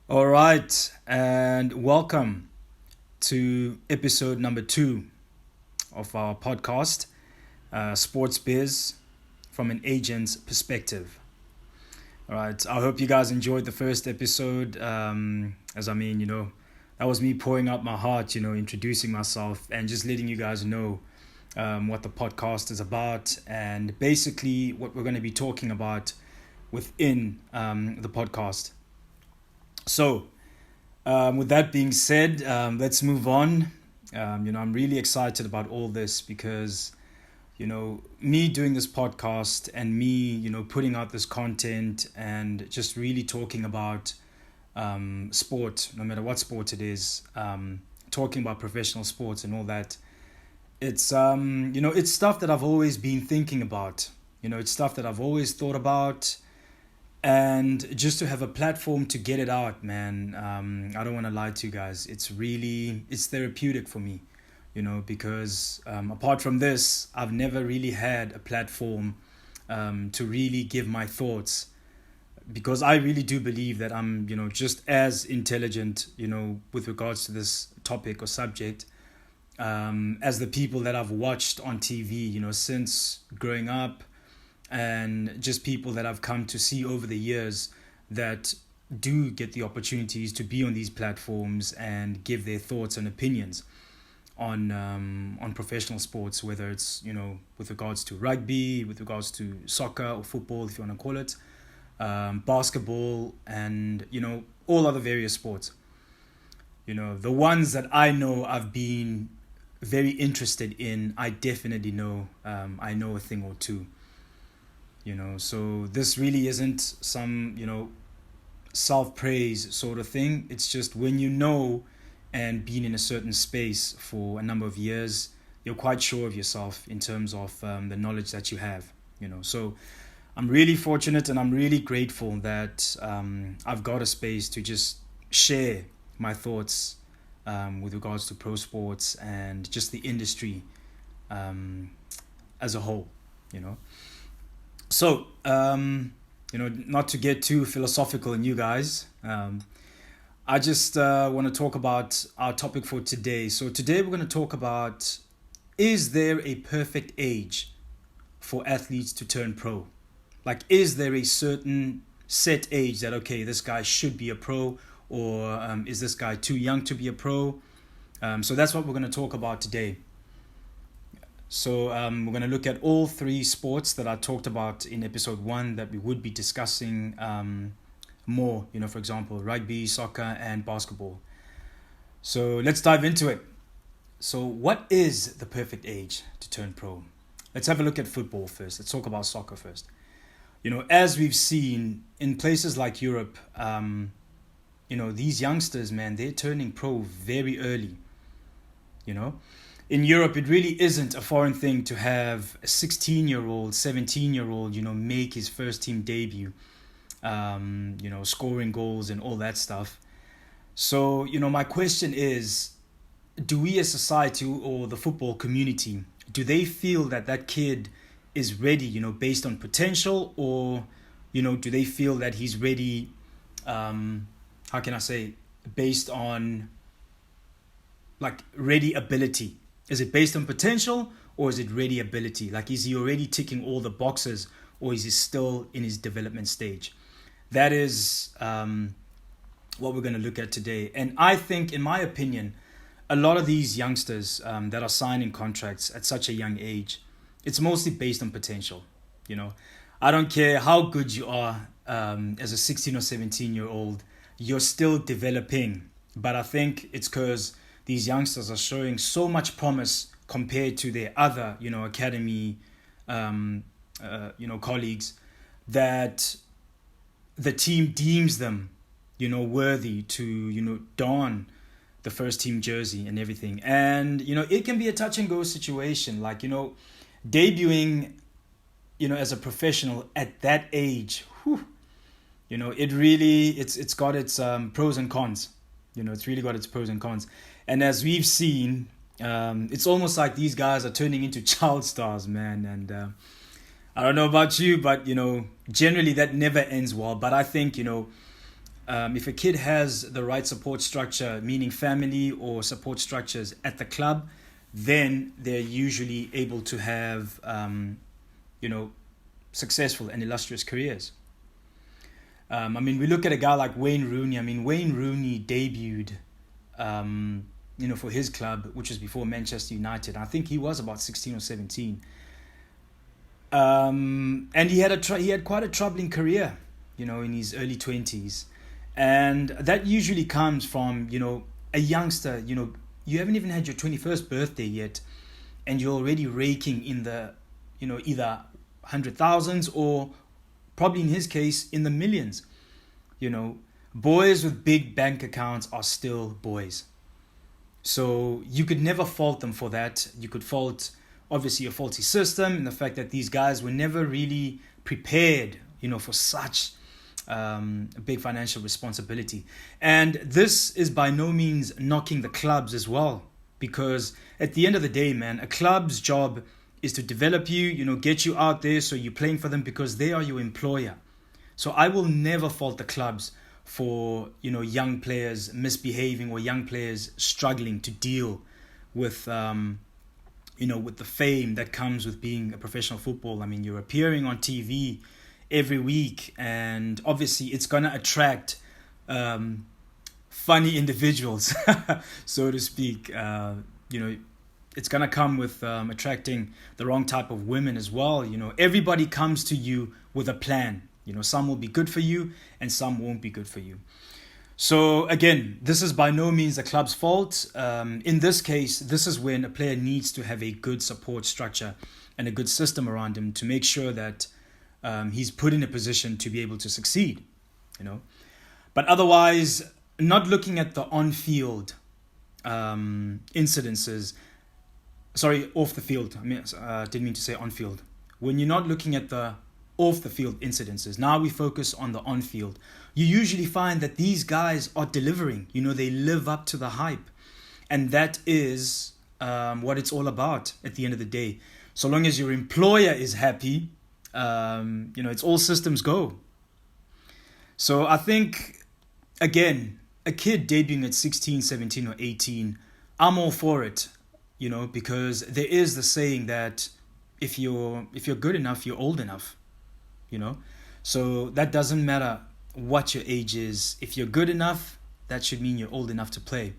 All right, and welcome to episode number 2 of our podcast, Sports Biz from an Agent's Perspective. All right, I hope you guys enjoyed the first episode. That was me pouring out my heart, introducing myself and just letting you guys know what the podcast is about and basically what we're going to be talking about within the podcast. So, with that being said, let's move on. I'm really excited about all this because, me doing this podcast and me, putting out this content and just really talking about sport, no matter what sport it is, talking about professional sports and all that. It's stuff that I've always been thinking about. It's stuff that I've always thought about. And just to have a platform to get it out, man, I don't want to lie to you guys. It's therapeutic for me, because apart from this, I've never really had a platform to really give my thoughts. Because I really do believe that I'm, just as intelligent, with regards to this topic or subject, as the people that I've watched on TV, since growing up and just people that I've come to see over the years that do get the opportunities to be on these platforms and give their thoughts and opinions on professional sports, whether it's with regards to rugby, with regards to soccer or football, if you want to call it, basketball, and all other various sports. The ones that I know I've been very interested in, I definitely know I know a thing or two. So this really isn't some self-praise sort of thing. It's just when and being in a certain space for a number of years, you're quite sure of yourself in terms of the knowledge that you have. So I'm really fortunate and I'm really grateful that I've got a space to just share my thoughts with regards to pro sports and just the industry as a whole. So, not to get too philosophical in you guys, I just want to talk about our topic for today. So today we're going to talk about, is there a perfect age for athletes to turn pro? Like, is there a certain set age that, okay, this guy should be a pro, or is this guy too young to be a pro? So that's what we're going to talk about today. So we're going to look at all 3 sports that I talked about in episode 1 that we would be discussing more, for example, rugby, soccer, and basketball. So let's dive into it. So what is the perfect age to turn pro? Let's have a look at football first. Let's talk about soccer first. As we've seen in places like Europe, these youngsters, man, they're turning pro very early, In Europe, it really isn't a foreign thing to have a 16-year-old, 17-year-old, make his first team debut, scoring goals and all that stuff. So, my question is, do we as society or the football community, do they feel that that kid is ready, based on potential, or, do they feel that he's ready, based on, like, ready ability? Is it based on potential or is it ready ability? Like, is he already ticking all the boxes or is he still in his development stage? That is what we're going to look at today. And I think, in my opinion, a lot of these youngsters that are signing contracts at such a young age, it's mostly based on potential. I don't care how good you are as a 16 or 17-year-old, you're still developing. But I think it's because these youngsters are showing so much promise compared to their other, academy, colleagues, that the team deems them, worthy to, don the first team jersey and everything. And, it can be a touch and go situation. Like, debuting, as a professional at that age, it really, it's got its pros and cons. It's really got its pros and cons. And as we've seen, it's almost like these guys are turning into child stars, man. And I don't know about you, but, generally that never ends well. But I think, If a kid has the right support structure, meaning family or support structures at the club, then they're usually able to have, successful and illustrious careers. We look at a guy like Wayne Rooney. Wayne Rooney debuted, for his club, which was before Manchester United. I think he was about 16 or 17. And he had quite a troubling career, in his early 20s. And that usually comes from, a youngster, you haven't even had your 21st birthday yet, and you're already raking in the, either 100,000s or probably in his case in the millions. Boys with big bank accounts are still boys. So you could never fault them for that. You could fault, obviously, a faulty system and the fact that these guys were never really prepared, for such a big financial responsibility. And this is by no means knocking the clubs as well, because at the end of the day, man, a club's job is to develop you, get you out there so you're playing for them because they are your employer. So I will never fault the clubs for, young players misbehaving or young players struggling to deal with, with the fame that comes with being a professional footballer. You're appearing on TV every week, and obviously it's going to attract funny individuals, so to speak. It's going to come with attracting the wrong type of women as well. Everybody comes to you with a plan. Some will be good for you and some won't be good for you. So again, this is by no means the club's fault. In this case, this is when a player needs to have a good support structure and a good system around him to make sure that he's put in a position to be able to succeed. But otherwise, not looking at the on-field incidences. Sorry, off the field. Didn't mean to say on-field. When you're not looking at the off-the-field incidences, now we focus on the on-field. You usually find that these guys are delivering. They live up to the hype. And that is what it's all about at the end of the day. So long as your employer is happy, it's all systems go. So I think, again, a kid debuting at 16, 17 or 18, I'm all for it. Because there is the saying that if you're good enough, you're old enough, So that doesn't matter what your age is. If you're good enough, that should mean you're old enough to play.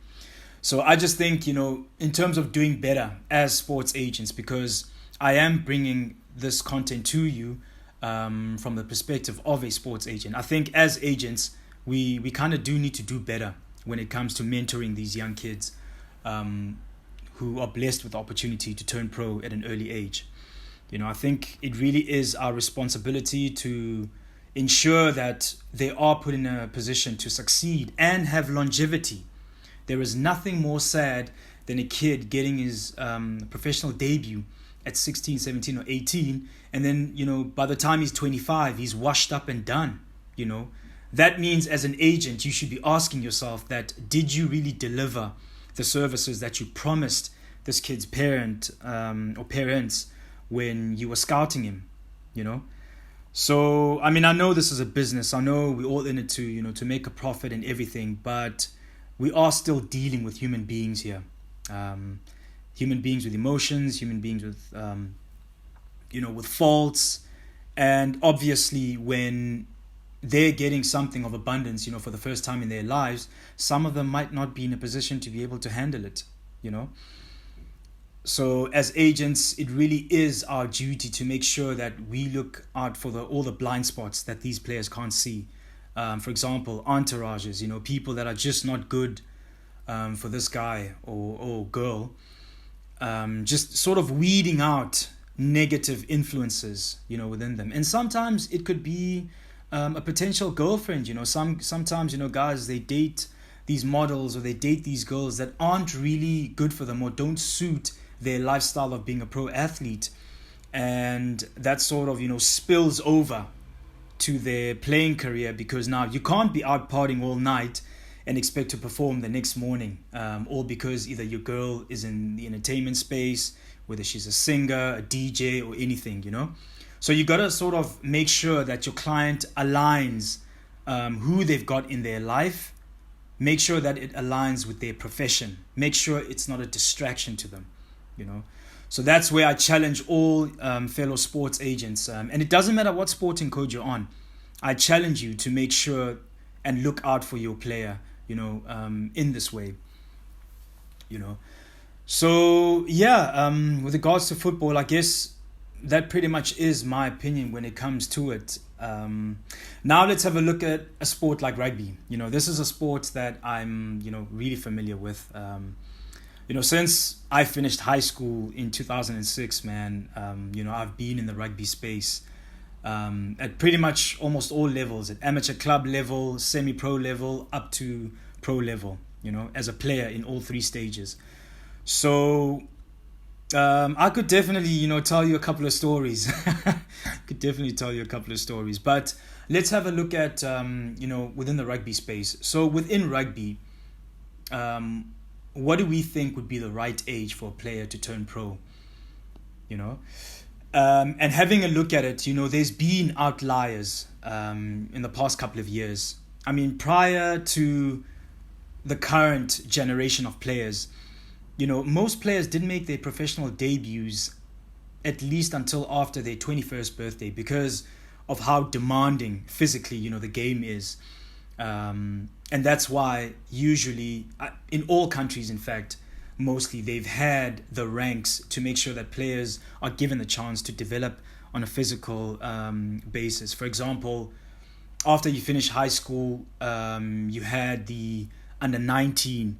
So I just think, in terms of doing better as sports agents, because I am bringing this content to you from the perspective of a sports agent. I think as agents, we kind of do need to do better when it comes to mentoring these young kids who are blessed with the opportunity to turn pro at an early age. I think it really is our responsibility to ensure that they are put in a position to succeed and have longevity. There is nothing more sad than a kid getting his professional debut at 16, 17 or 18, and then, by the time he's 25, he's washed up and done. That means as an agent, you should be asking yourself that, did you really deliver the services that you promised this kid's parent or parents when you were scouting him, So, I know this is a business. I know we're all in it to make a profit and everything, but we are still dealing with human beings here. Human beings with emotions, human beings with, with faults. And obviously when they're getting something of abundance, for the first time in their lives, some of them might not be in a position to be able to handle it, So as agents, it really is our duty to make sure that we look out for all the blind spots that these players can't see. For example, entourages, people that are just not good for this guy or girl. Just sort of weeding out negative influences, within them. And sometimes it could be a potential girlfriend, sometimes, guys, they date these models or they date these girls that aren't really good for them or don't suit their lifestyle of being a pro athlete. And that sort of, spills over to their playing career, because now you can't be out partying all night and expect to perform the next morning, all because either your girl is in the entertainment space, whether she's a singer, a DJ or anything, So you got to sort of make sure that your client aligns who they've got in their life. Make sure that it aligns with their profession. Make sure it's not a distraction to them, you know. So that's where I challenge all fellow sports agents. And it doesn't matter what sporting code you're on. I challenge you to make sure and look out for your player, in this way, you know. So, yeah, with regards to football, I guess that pretty much is my opinion when it comes to it. Now let's have a look at a sport like rugby. This is a sport that I'm, really familiar with. Since I finished high school in 2006, man, I've been in the rugby space at pretty much almost all levels, at amateur club level, semi-pro level, up to pro level, as a player in all three stages. So I could definitely, tell you a couple of stories. But let's have a look at, within the rugby space. So within rugby, what do we think would be the right age for a player to turn pro? And having a look at it, there's been outliers in the past couple of years. I mean, prior to the current generation of players, most players didn't make their professional debuts at least until after their 21st birthday because of how demanding physically, the game is. And that's why usually, in all countries, in fact, mostly they've had the ranks to make sure that players are given the chance to develop on a physical basis. For example, after you finish high school, you had the under 19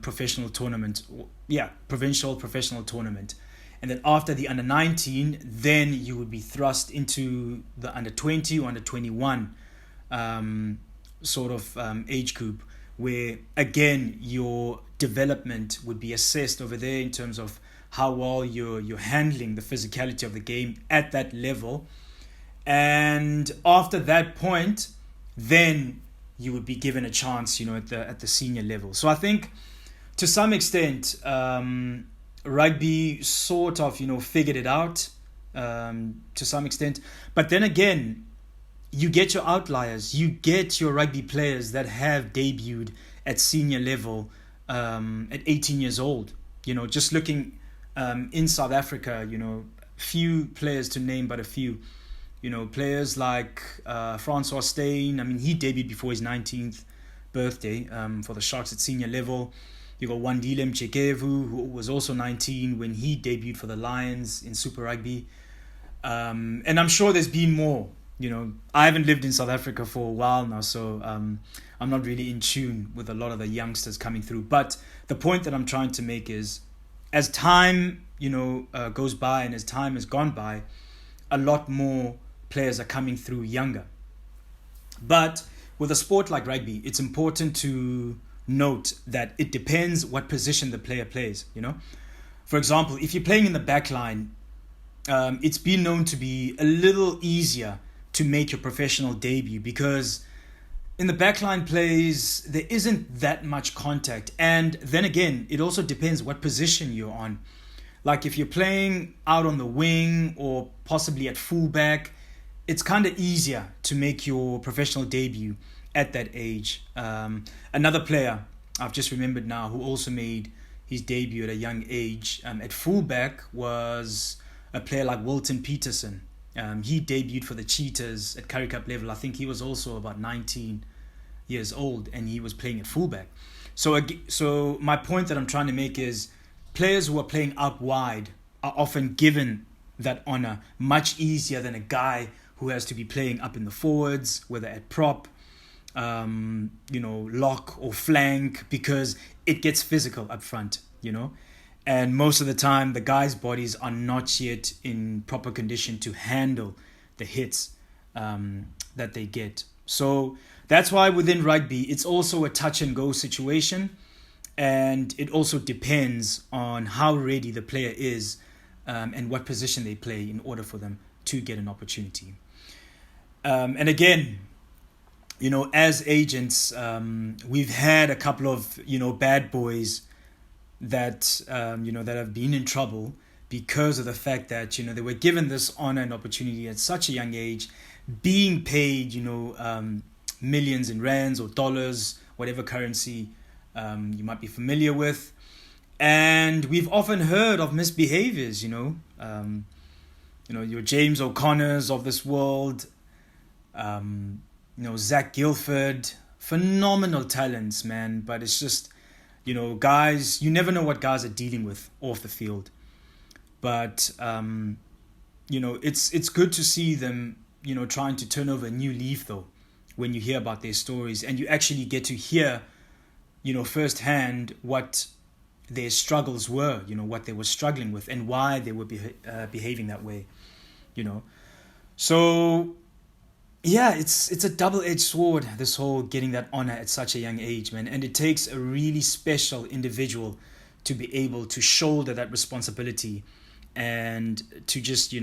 professional tournament, provincial professional tournament. And then after the under 19, then you would be thrust into the under 20 or under 21 age group, where again your development would be assessed over there in terms of how well you're handling the physicality of the game at that level. And after that point, then you would be given a chance, at the senior level. So I think to some extent, rugby sort of, figured it out to some extent. But then again, you get your outliers. You get your rugby players that have debuted at senior level at 18 years old. Just looking in South Africa, few players to name, but a few. Players like Francois Steyn. I mean, he debuted before his 19th birthday for the Sharks at senior level. You got Wandile Mchekevu, who was also 19 when he debuted for the Lions in Super Rugby. And I'm sure there's been more. I haven't lived in South Africa for a while now, so I'm not really in tune with a lot of the youngsters coming through. But the point that I'm trying to make is, as time, goes by and as time has gone by, a lot more players are coming through younger. But with a sport like rugby, it's important to note that it depends what position the player plays. For example, if you're playing in the back line, it's been known to be a little easier to make your professional debut because in the backline plays, there isn't that much contact. And then again, it also depends what position you're on. Like if you're playing out on the wing or possibly at fullback, it's kind of easier to make your professional debut at that age. Another player I've just remembered now who also made his debut at a young age at fullback was a player like Wilton Peterson. He debuted for the Cheetahs at Currie Cup level. I think he was also about 19 years old and he was playing at fullback. So my point that I'm trying to make is players who are playing out wide are often given that honor much easier than a guy who has to be playing up in the forwards, whether at prop, lock or flank, because it gets physical up front, And most of the time, the guys' bodies are not yet in proper condition to handle the hits that they get. So that's why within rugby, it's also a touch and go situation. And it also depends on how ready the player is and what position they play in order for them to get an opportunity. And again, as agents, we've had a couple of, bad boys that, that have been in trouble because of the fact that, they were given this honor and opportunity at such a young age, being paid, millions in rands or dollars, whatever currency you might be familiar with. And we've often heard of misbehaviors, your James O'Connors of this world, Zach Guilford, phenomenal talents, man. But it's just, guys, you never know what guys are dealing with off the field. But, it's good to see them, trying to turn over a new leaf, though, when you hear about their stories and you actually get to hear, firsthand what their struggles were, what they were struggling with and why they were behaving that way, So, yeah, it's a double-edged sword, this whole getting that honor at such a young age, man. And it takes a really special individual to be able to shoulder that responsibility and to just,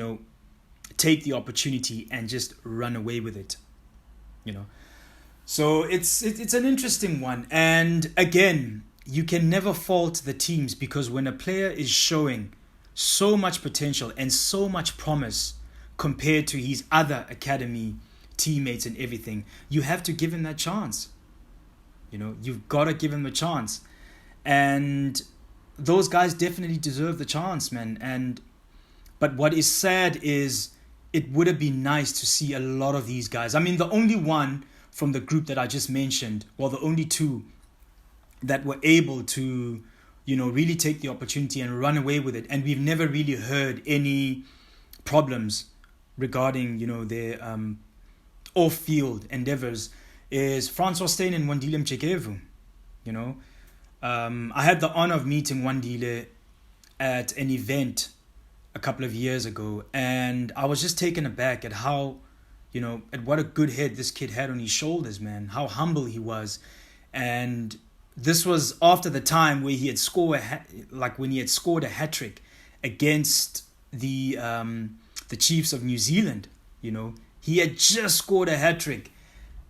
take the opportunity and just run away with it, So it's an interesting one. And again, you can never fault the teams, because when a player is showing so much potential and so much promise compared to his other academy teammates and everything, you have to give him that chance. You've got to give him a chance. And those guys definitely deserve the chance, man. But what is sad is it would have been nice to see a lot of these guys. I mean, the only one from the group that I just mentioned, well, the only two that were able to, really take the opportunity and run away with it. And we've never really heard any problems regarding, their off-field endeavors, is Francois Steyn and Wandile Mchekevu. I had the honor of meeting Wandile at an event a couple of years ago, and I was just taken aback at how, at what a good head this kid had on his shoulders, man. How humble he was. And this was after the time where he had scored when he had scored a hat-trick against the Chiefs of New Zealand. He had just scored a hat-trick,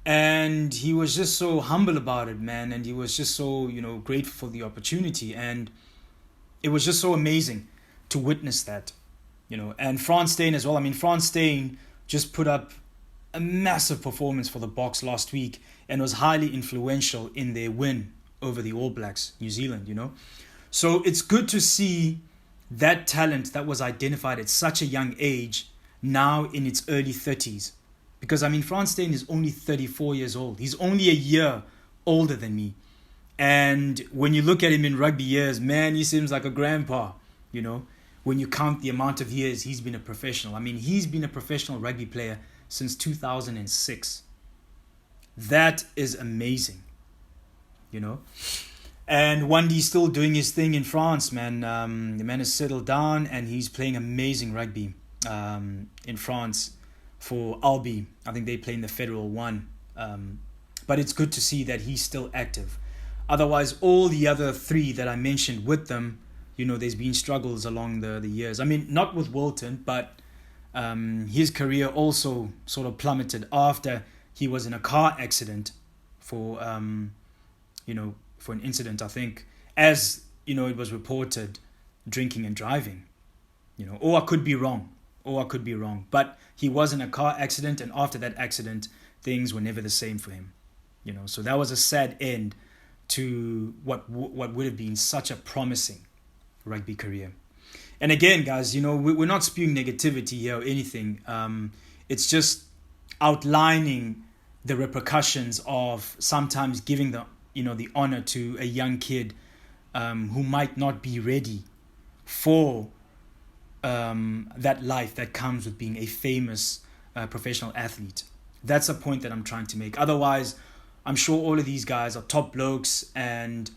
and he was just so humble about it, man. And he was just so, grateful for the opportunity, and it was just so amazing to witness that, And Frans Steyn as well. I mean, Frans Steyn just put up a massive performance for the Boks last week and was highly influential in their win over the All Blacks, New Zealand, So it's good to see that talent that was identified at such a young age now in its early 30s. Because, I mean, Frans Steyn is only 34 years old. He's only a year older than me. And when you look at him in rugby years, man, he seems like a grandpa, when you count the amount of years he's been a professional. I mean, he's been a professional rugby player since 2006. That is amazing, And Wandy's still doing his thing in France, man. The man has settled down and he's playing amazing rugby in France for Albi. I think they play in the Federal 1. But it's good to see that he's still active. Otherwise, all the other three that I mentioned with them, there's been struggles along the years. I mean, not with Wilton, but his career also sort of plummeted after he was in a car accident for an incident, I think, as, it was reported, drinking and driving, or I could be wrong, but he was in a car accident, and after that accident, things were never the same for him, so that was a sad end to what would have been such a promising rugby career. And again, guys, we're not spewing negativity here or anything. It's just outlining the repercussions of sometimes giving the honor to a young kid who might not be ready for that life that comes with being a famous professional athlete. That's a point that I'm trying to make. Otherwise, I'm sure all of these guys are top blokes, and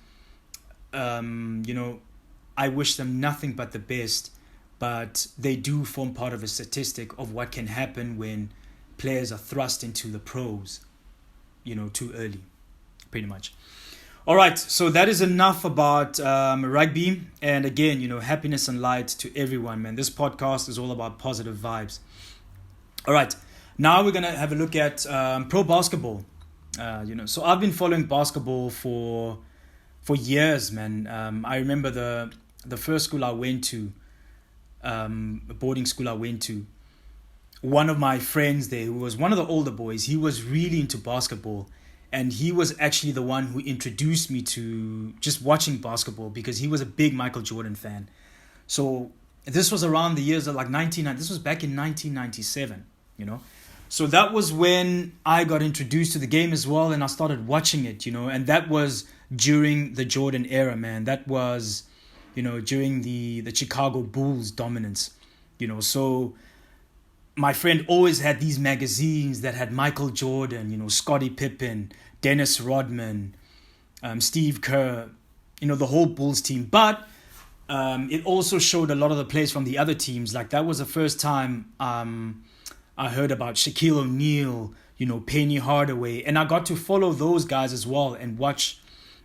I wish them nothing but the best, but they do form part of a statistic of what can happen when players are thrust into the pros, too early, pretty much. All right, so that is enough about rugby. And again, happiness and light to everyone, man. This podcast is all about positive vibes. All right, now we're going to have a look at pro basketball. So I've been following basketball for years, man. I remember the first school I went to, a boarding school I went to, one of my friends there, who was one of the older boys, he was really into basketball. And he was actually the one who introduced me to just watching basketball because he was a big Michael Jordan fan. So this was around the years of like this was back in 1997, you know. So that was when I got introduced to the game as well, and I started watching it, you know. And that was during the Jordan era, man. That was, you know, during the Chicago Bulls dominance, you know. So my friend always had these magazines that had Michael Jordan, you know, Scottie Pippen, Dennis Rodman, Steve Kerr, you know, the whole Bulls team. But it also showed a lot of the players from the other teams. Like that was the first time I heard about Shaquille O'Neal, you know, Penny Hardaway. And I got to follow those guys as well and watch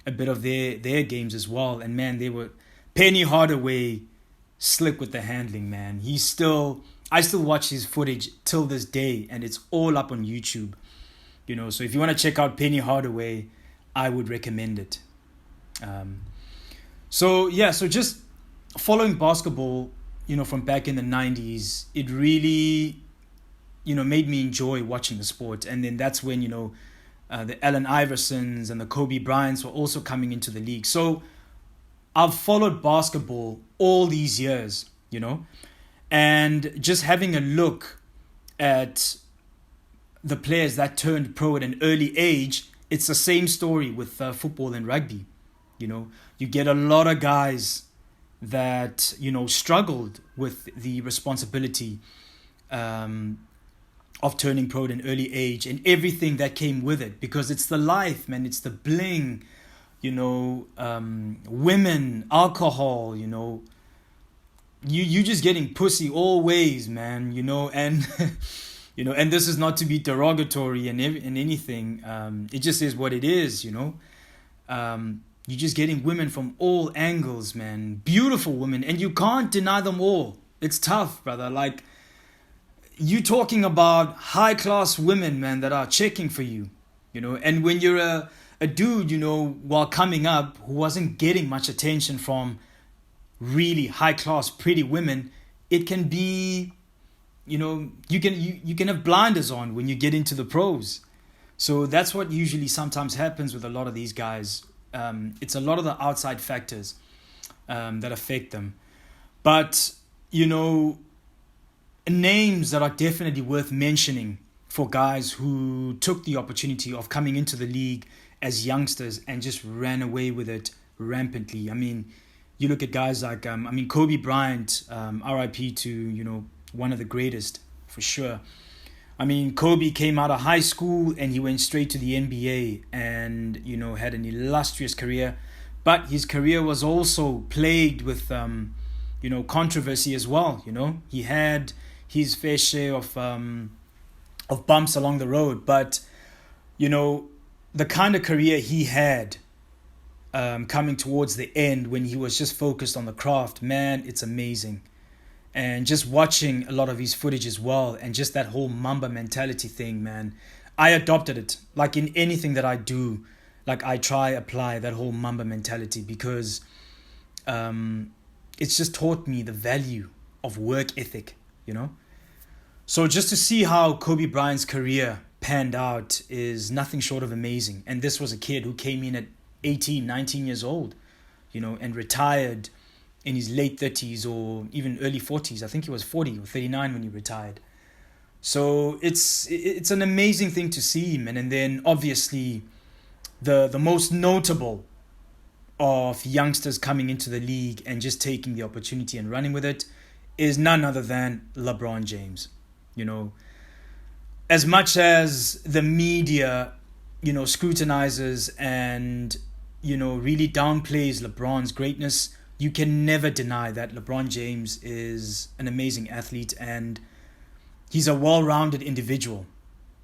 a bit of their games as well. And man, Penny Hardaway, slick with the handling, man. I still watch his footage till this day, and it's all up on YouTube. You know, so if you want to check out Penny Hardaway, I would recommend it. So just following basketball, you know, from back in the 90s, it really, you know, made me enjoy watching the sport. And then that's when, you know, the Allen Iversons and the Kobe Bryants were also coming into the league. So I've followed basketball all these years, you know, and just having a look at the players that turned pro at an early age, it's the same story with football and rugby. You know, you get a lot of guys that, you know, struggled with the responsibility of turning pro at an early age and everything that came with it, because it's the life, man. It's the bling, you know, women, alcohol, you know, you just getting pussy always, man, you know. And you know, and this is not to be derogatory and anything. It just is what it is, you know. You're just getting women from all angles, man. Beautiful women, and you can't deny them all. It's tough, brother. Like, you talking about high class women, man, that are checking for you, you know. And when you're a dude, you know, while coming up, who wasn't getting much attention from really high class pretty women, it can be, you know, you can have blinders on when you get into the pros. So that's what usually sometimes happens with a lot of these guys. It's a lot of the outside factors that affect them. But, you know, names that are definitely worth mentioning for guys who took the opportunity of coming into the league as youngsters and just ran away with it rampantly. I mean, you look at guys like, Kobe Bryant, RIP to, you know, one of the greatest for sure. I mean, Kobe came out of high school and he went straight to the NBA and, you know, had an illustrious career. But his career was also plagued with, you know, controversy as well. You know, he had his fair share of bumps along the road. But, you know, the kind of career he had coming towards the end when he was just focused on the craft, man, it's amazing. And just watching a lot of his footage as well, and just that whole Mamba mentality thing, man, I adopted it. Like in anything that I do, like I try apply that whole Mamba mentality, because it's just taught me the value of work ethic, you know. So just to see how Kobe Bryant's career panned out is nothing short of amazing. And this was a kid who came in at 18, 19 years old, you know, and retired in his late 30s or even early 40s. I think he was 40 or 39 when he retired. So it's an amazing thing to see, man. And then obviously the most notable of youngsters coming into the league and just taking the opportunity and running with it is none other than LeBron James. You know, as much as the media, you know, scrutinizes and, you know, really downplays LeBron's greatness, you can never deny that LeBron James is an amazing athlete and he's a well-rounded individual,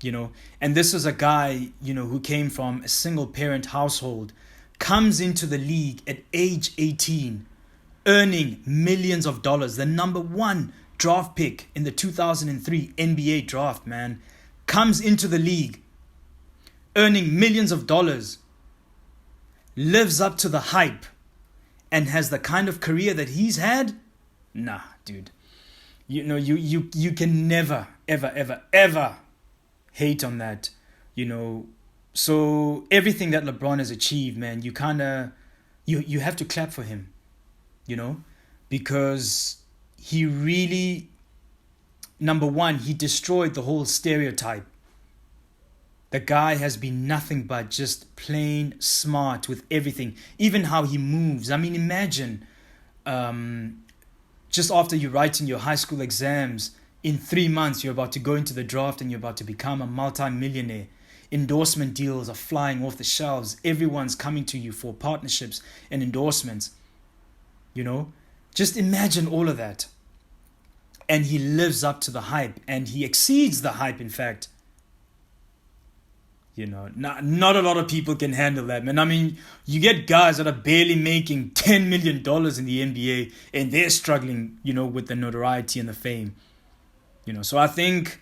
you know. And this is a guy, you know, who came from a single-parent household, comes into the league at age 18, earning millions of dollars, the number one draft pick in the 2003 NBA draft, man, comes into the league, earning millions of dollars, lives up to the hype, and has the kind of career that he's had. Nah, dude. You can never ever hate on that, you know. So everything that LeBron has achieved, man, you kind of you have to clap for him, you know, because he really, number one, he destroyed the whole stereotype. The guy has been nothing but just plain smart with everything, even how he moves. I mean, imagine just after you writing your high school exams, in 3 months, you're about to go into the draft and you're about to become a multi-millionaire. Endorsement deals are flying off the shelves. Everyone's coming to you for partnerships and endorsements. You know, just imagine all of that. And he lives up to the hype, and he exceeds the hype, in fact. You know, not a lot of people can handle that, man. I mean, you get guys that are barely making $10 million in the NBA, and they're struggling, you know, with the notoriety and the fame. You know, so I think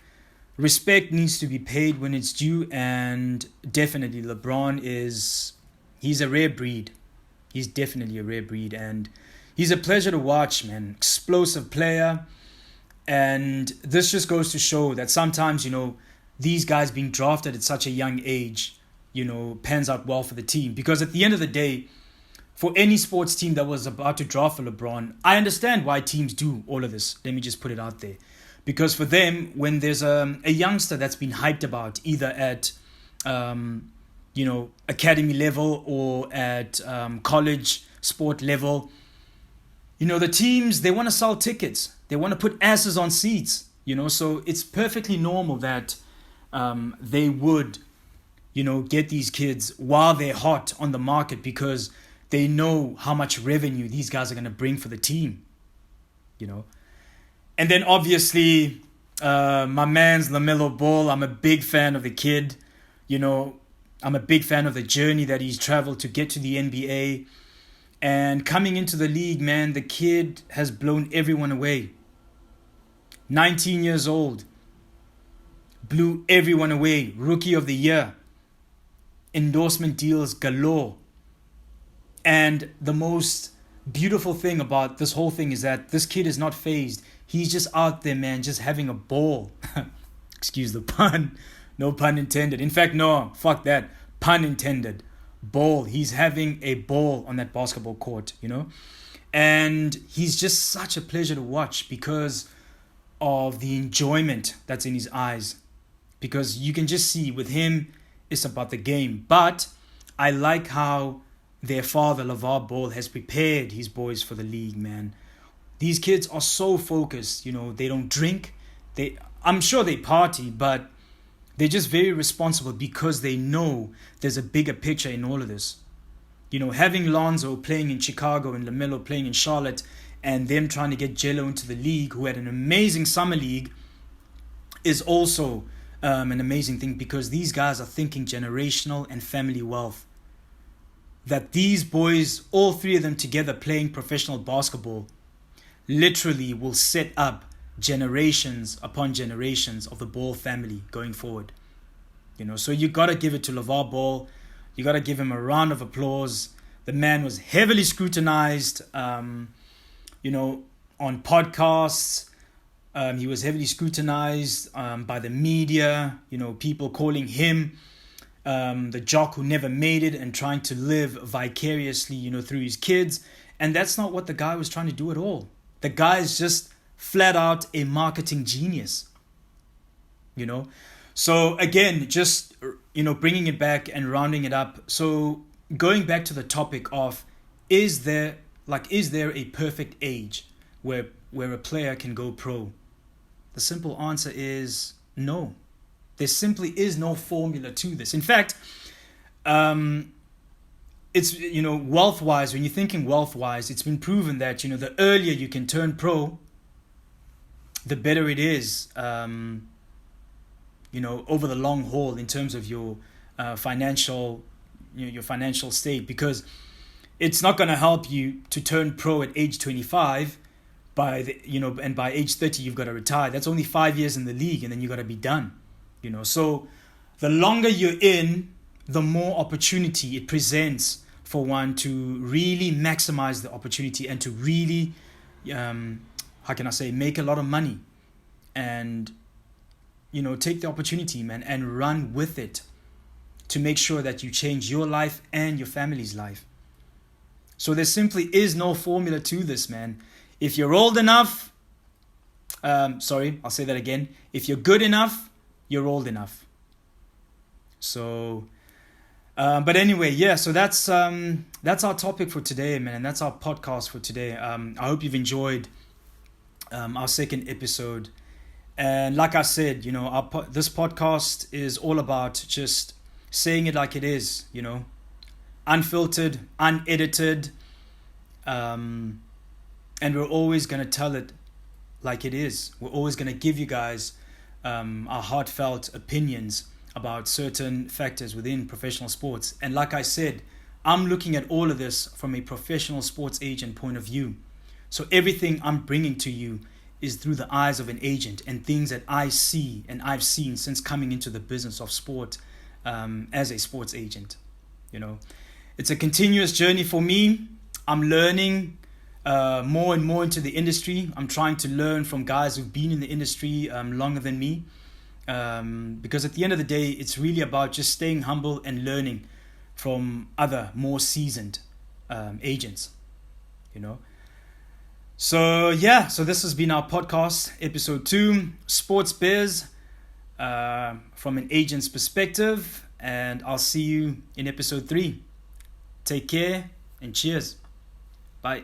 respect needs to be paid when it's due, and definitely LeBron he's a rare breed. He's definitely a rare breed, and he's a pleasure to watch, man. Explosive player, and this just goes to show that sometimes, you know, these guys being drafted at such a young age, you know, pans out well for the team. Because at the end of the day, for any sports team that was about to draft for LeBron, I understand why teams do all of this. Let me just put it out there. Because for them, when there's a youngster that's been hyped about, either at, you know, academy level or at college sport level, you know, the teams, they want to sell tickets. They want to put asses on seats, you know. So it's perfectly normal that they would, you know, get these kids while they're hot on the market, because they know how much revenue these guys are going to bring for the team, you know. And then obviously, my man's LaMelo Ball, I'm a big fan of the kid. You know, I'm a big fan of the journey that he's traveled to get to the NBA. And coming into the league, man, the kid has blown everyone away. 19 years old. Blew everyone away. Rookie of the year. Endorsement deals galore. And the most beautiful thing about this whole thing is that this kid is not phased. He's just out there, man, just having a ball. Excuse the pun. No pun intended. In fact, no, fuck that. Pun intended. Ball. He's having a ball on that basketball court, you know? And he's just such a pleasure to watch because of the enjoyment that's in his eyes. Because you can just see with him, it's about the game. But I like how their father, LeVar Ball, has prepared his boys for the league, man. These kids are so focused, you know, they don't drink. I'm sure they party, but they're just very responsible because they know there's a bigger picture in all of this. You know, having Lonzo playing in Chicago and LaMelo playing in Charlotte and them trying to get Jello into the league, who had an amazing summer league, is also an amazing thing because these guys are thinking generational and family wealth. That these boys, all three of them together playing professional basketball, literally will set up generations upon generations of the Ball family going forward. You know, so you got to give it to LeVar Ball. You got to give him a round of applause. The man was heavily scrutinized, you know, on podcasts. He was heavily scrutinized by the media, you know, people calling him the jock who never made it and trying to live vicariously, you know, through his kids. And that's not what the guy was trying to do at all. The guy is just flat out a marketing genius, you know. So again, just, you know, bringing it back and rounding it up. So going back to the topic of, is there a perfect age where a player can go pro? The simple answer is no. There simply is no formula to this. In fact, it's, you know, wealth-wise, when you're thinking wealth-wise, it's been proven that, you know, the earlier you can turn pro, the better it is, you know, over the long haul in terms of your financial, you know, your financial state, because it's not going to help you to turn pro at age 25 and by age 30 you've got to retire. That's only 5 years in the league, and then you got to be done. You know, so the longer you're in, the more opportunity it presents for one to really maximize the opportunity and to really how can I say, make a lot of money, and take the opportunity, man, and run with it to make sure that you change your life and your family's life. So there simply is no formula to this, man. If you're old enough, I'll say that again. If you're good enough, you're old enough. So, but anyway, yeah. So that's our topic for today, man, and that's our podcast for today. I hope you've enjoyed our second episode, and like I said, this podcast is all about just saying it like it is, unfiltered, unedited, and we're always going to tell it like it is. We're always going to give you guys our heartfelt opinions about certain factors within professional sports. And like I said, I'm looking at all of this from a professional sports agent point of view. So everything I'm bringing to you is through the eyes of an agent and things that I see and I've seen since coming into the business of sport as a sports agent. It's a continuous journey for me. I'm learning more and more into the industry. I'm trying to learn from guys who've been in the industry longer than me, because at the end of the day, it's really about just staying humble and learning from other more seasoned agents. So this has been our podcast, episode 2, Sports Biz, from an agent's perspective, and I'll see you in episode 3. Take care and cheers. Bye.